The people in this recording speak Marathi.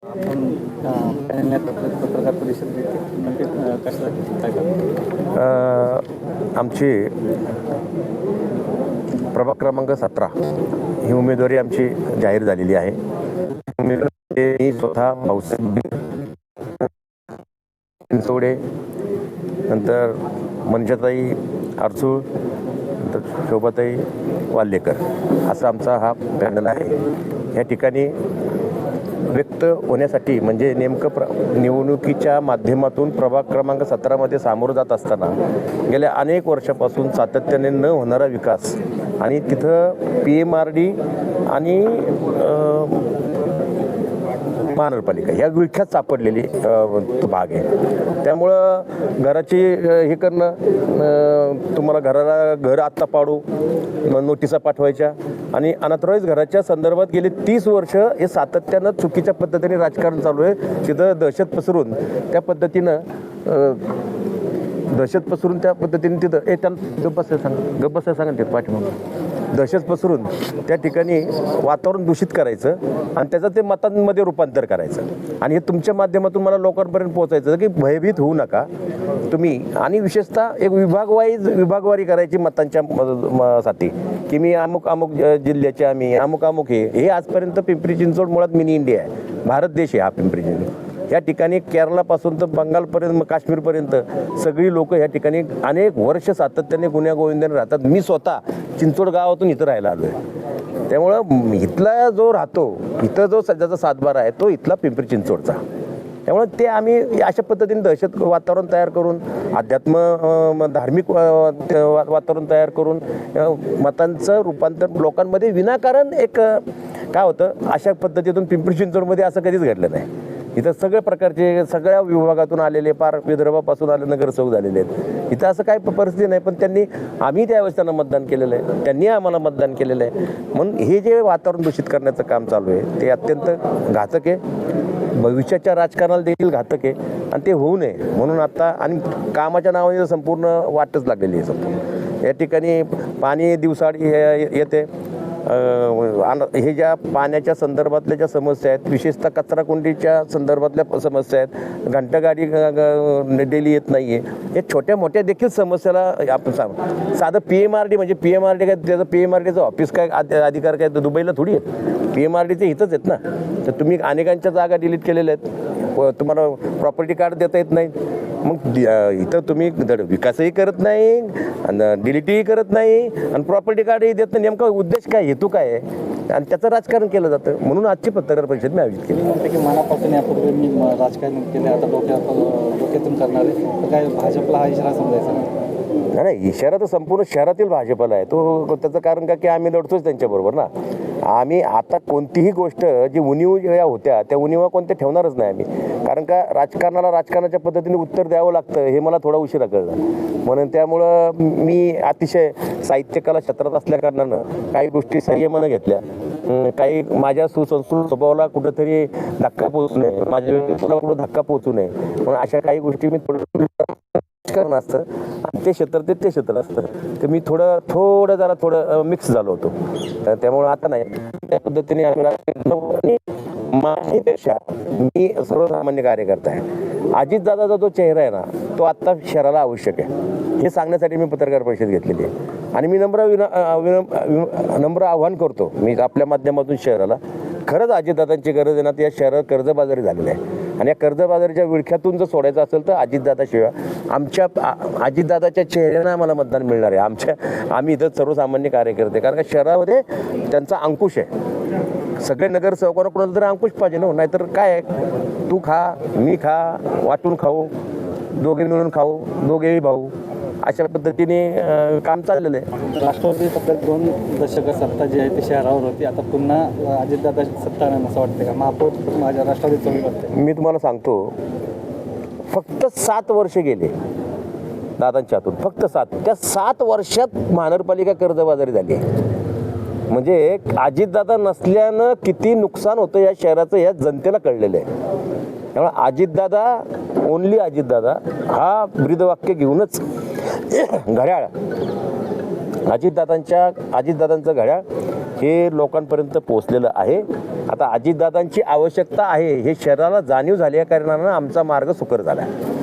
आपण पत्रकार परिषद नक्की कशासाठी काय करतो? आमची प्रभाग क्रमांक 17 ही उमेदवारी आमची जाहीर झालेली आहे. मी स्वतः भाऊसाहेब चिंचवडे, नंतर मंजताई आरसूळ, नंतर शोभाताई वाल्लेकर असा आमचा हा पॅनल आहे. या ठिकाणी व्यक्त होण्यासाठी म्हणजे नेमकं निवडणुकीच्या माध्यमातून प्रभाग क्रमांक 17मध्ये सामोरं जात असताना गेल्या अनेक वर्षापासून सातत्याने न होणारा विकास आणि तिथं PMRD आणि महानगरपालिका ह्या विळख्यात सापडलेली तो भाग आहे. त्यामुळं घराची हे करणं, तुम्हाला घर आत्ता पाडू नोटिसा पाठवायच्या आणि अनॉथराईज घराच्या संदर्भात गेली 30 वर्ष हे सातत्यानं चुकीच्या पद्धतीने राजकारण चालू आहे. तिथं दहशत पसरून त्या पद्धतीनं तिथं त्यांना गप्प बसायला सांगा ते पाठीमागं दहशत पसरून त्या ठिकाणी वातावरण दूषित करायचं आणि त्याचं ते मतांमध्ये रूपांतर करायचं आणि हे तुमच्या माध्यमातून मला लोकांपर्यंत पोहोचायचं की भयभीत होऊ नका तुम्ही. आणि विशेषतः एक विभागवारी करायची मतांच्या साठी की मी अमुक जिल्ह्याचे, आम्ही अमुक हे आजपर्यंत पिंपरी चिंचवड मुळात मिनी इंडिया आहे, भारत देश आहे हा पिंपरी चिंचवड. या ठिकाणी केरळापासून तर बंगालपर्यंत, काश्मीरपर्यंत सगळी लोक या ठिकाणी अनेक वर्ष सातत्याने गुण्यागोविंदाने राहतात. मी स्वतः चिंचवड गावातून इथं राहायला आलो आहे. त्यामुळं इथला जो राहतो, इथं जो सध्याचा सातबारा आहे तो इथला पिंपरी चिंचवडचा. त्यामुळे ते आम्ही अशा पद्धतीने दहशत वातावरण तयार करून, धार्मिक वातावरण तयार करून मतांचं रूपांतर लोकांमध्ये विनाकारण एक काय होतं, अशा पद्धतीतून पिंपरी चिंचवडमध्ये असं कधीच घडलं नाही. इथं सगळ्या प्रकारचे सगळ्या विभागातून आलेले, पार विदर्भापासून आले नगरसेवक झालेले आहेत. इथं असं काही परिस्थिती नाही, पण आम्ही त्यावेळेस त्यांना मतदान केलेलं आहे, त्यांनी आम्हाला मतदान केलेलं आहे. म्हणून हे जे वातावरण दूषित करण्याचं काम चालू आहे ते अत्यंत घातक आहे, भविष्याच्या राजकारणाला देखील घातक आहे आणि ते होऊ नये म्हणून आता आणि कामाच्या नावाने संपूर्ण वाटच लागलेली आहे. संपूर्ण या ठिकाणी पाणी दिवसाआड येते. हे ज्या पाण्याच्या संदर्भातल्या ज्या समस्या आहेत, विशेषतः कचराकुंडीच्या संदर्भातल्या समस्या आहेत, घंटागाडी डेली येत नाही आहे, या छोट्या मोठ्या देखील समस्याला आपण साधं PMRD म्हणजे PMRD काय, त्याचं PMRDचं ऑफिस काय, अधिकार काय दुबईला थोडी आहेत, PMRDचे इथंच आहेत ना. तर तुम्ही अनेकांच्या जागा डिलीट केलेल्या आहेत, तुम्हाला प्रॉपर्टी कार्ड देता येत नाही. मग इथं तुम्ही विकासही करत नाही आणि डिलीटही करत नाही आणि प्रॉपर्टी कार्डही देत नाही. नेमका उद्देश काय, हेतू काय आहे आणि त्याचं राजकारण केलं जातं. म्हणून आजची पत्रकार परिषद मी आयोजित केली. म्हणते की मनापासून यापूर्वी मी राजकारण केले, आता डोक्यातून करणार आहे, तर काय भाजपला हा इशारा समजायचा नाही. इशारा तर संपूर्ण शहरातील भाजपला आहे. तो त्याचं कारण का की आम्ही लढतोच त्यांच्याबरोबर ना. आम्ही आता कोणतीही गोष्ट जी उणीव ज्या होत्या त्या उणीवा कोणत्या ठेवणारच नाही आम्ही. कारण का राजकारणाच्या पद्धतीने उत्तर द्यावं लागतं हे मला थोडा उशिरा कळलं. म्हणून त्यामुळं मी अतिशय साहित्यकला क्षेत्रात असल्या कारणानं काही गोष्टी संयमानं घेतल्या. काही माझ्या सुसंस्कृत स्वभावाला कुठंतरी धक्का पोहोचू नये, माझ्या व्यक्तित्वाला कुठं धक्का पोहोचू नये म्हणून अशा काही गोष्टी मी राजकारण असतं आणि ते क्षेत्र असतं. तर मी थोडं मिक्स झालो होतो. त्यामुळे आता नाही, त्या पद्धतीने माझ्यापेक्षा मी सर्वसामान्य कार्यकर्ता आहे. अजितदादाचा जो चेहरा आहे ना तो आत्ता शहराला आवश्यक आहे हे सांगण्यासाठी मी पत्रकार परिषद घेतलेली आहे. आणि मी नम्र आव्हान करतो मी आपल्या माध्यमातून शहराला, खरंच अजितदादांची गरज आहे ना, या शहरात कर्जबाजारी झालेलं आहे आणि या कर्जबाजारीच्या विळख्यातून जर सोडायचं असेल तर अजितदादाशिवाय अजितदादाच्या चेहऱ्यानं आम्हाला मतदान मिळणार आहे. आम्ही इथं सर्वसामान्य कार्यकर्ते, कारण का शहरामध्ये त्यांचा अंकुश आहे. सगळे नगरसेवकांना कोणाला तरी अंकुश पाहिजे ना, नाहीतर काय तू खा मी खा, वाटून खाऊ, दोघे मिळून खाऊ, दोघेही भाऊ, अशा पद्धतीने काम चाललेलं आहे. राष्ट्रवादी फक्त 2 दशक सत्ता जी आहे ती शहरावर होती, आता पुन्हा अजितदादा सत्ता आणून असं वाटतं का? महापौर माझ्या राष्ट्रवादीचं होईल वाटतं. मी तुम्हाला सांगतो, फक्त 7 वर्ष गेले दादांच्या हातून, फक्त 7. त्या 7 वर्षात महानगरपालिका कर्जबाजारी झाली आहे. म्हणजे अजितदादा नसल्यानं किती नुकसान होतं या शहराचं या जनतेला कळलेलं आहे. त्यामुळे अजितदादा, ओनली अजितदादा हा ब्रीदवाक्य घेऊनच घड्याळ, अजितदादांचं घड्याळ हे लोकांपर्यंत पोहोचलेलं आहे. आता अजितदादांची आवश्यकता आहे हे शहराला जाणीव झाल्या कारणानं आमचा मार्ग सुकर झाला आहे.